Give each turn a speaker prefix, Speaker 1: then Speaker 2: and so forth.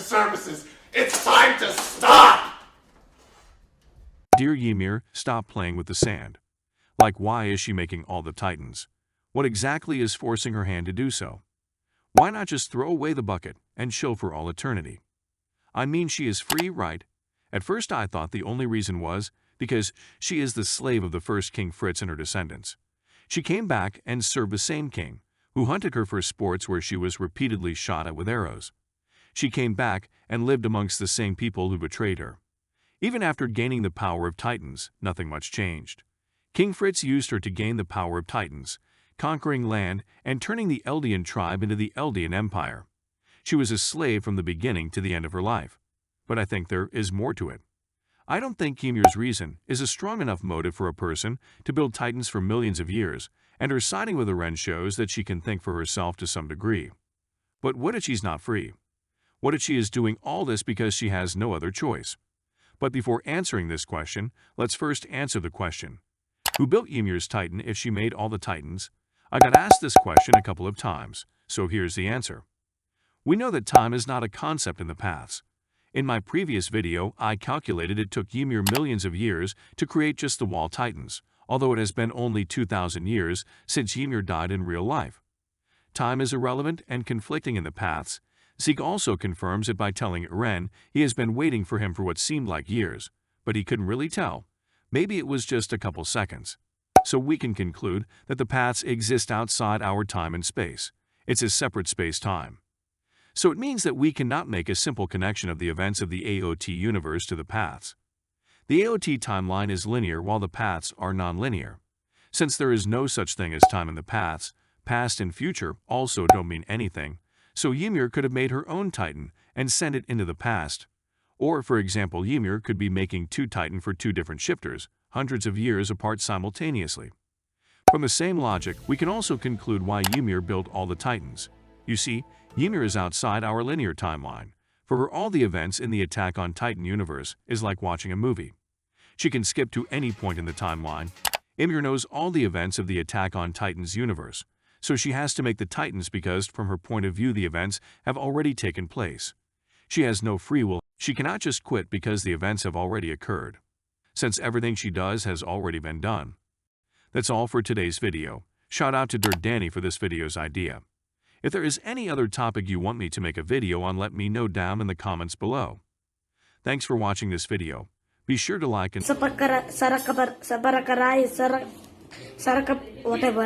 Speaker 1: services. It's time to stop!
Speaker 2: Dear Ymir, stop playing with the sand. Like, why is she making all the titans? What exactly is forcing her hand to do so? Why not just throw away the bucket and chill for all eternity? I mean, she is free, right? At first I thought the only reason was because she is the slave of the first King Fritz and her descendants. She came back and served the same king, who hunted her for sports where she was repeatedly shot at with arrows. She came back and lived amongst the same people who betrayed her. Even after gaining the power of Titans, nothing much changed. King Fritz used her to gain the power of Titans, conquering land and turning the Eldian tribe into the Eldian Empire. She was a slave from the beginning to the end of her life. But I think there is more to it. I don't think Ymir's reason is a strong enough motive for a person to build Titans for millions of years, and her siding with Eren shows that she can think for herself to some degree. But what if she's not free? What if she is doing all this because she has no other choice? But before answering this question, let's first answer the question: who built Ymir's Titan if she made all the Titans? I got asked this question a couple of times, so here's the answer. We know that time is not a concept in the paths. In my previous video, I calculated it took Ymir millions of years to create just the wall Titans, although it has been only 2,000 years since Ymir died in real life. Time is irrelevant and conflicting in the paths. Zeke also confirms it by telling Eren he has been waiting for him for what seemed like years, but he couldn't really tell. Maybe it was just a couple seconds. So we can conclude that the paths exist outside our time and space. It's a separate space-time. So it means that we cannot make a simple connection of the events of the AOT universe to the paths. The AOT timeline is linear while the paths are non-linear. Since there is no such thing as time in the paths, past and future also don't mean anything, so Ymir could have made her own Titan and sent it into the past. Or, for example, Ymir could be making two Titan for two different shifters, hundreds of years apart simultaneously. From the same logic, we can also conclude why Ymir built all the Titans. You see, Ymir is outside our linear timeline. For her, all the events in the Attack on Titan universe is like watching a movie. She can skip to any point in the timeline. Ymir knows all the events of the Attack on Titans universe, so she has to make the Titans because, from her point of view, the events have already taken place. She has no free will. She cannot just quit because the events have already occurred, since everything she does has already been done. That's all for today's video. Shout out to Dirt Danny for this video's idea. If there is any other topic you want me to make a video on, let me know down in the comments below. Thanks for watching this video. Be sure to like and
Speaker 3: whatever.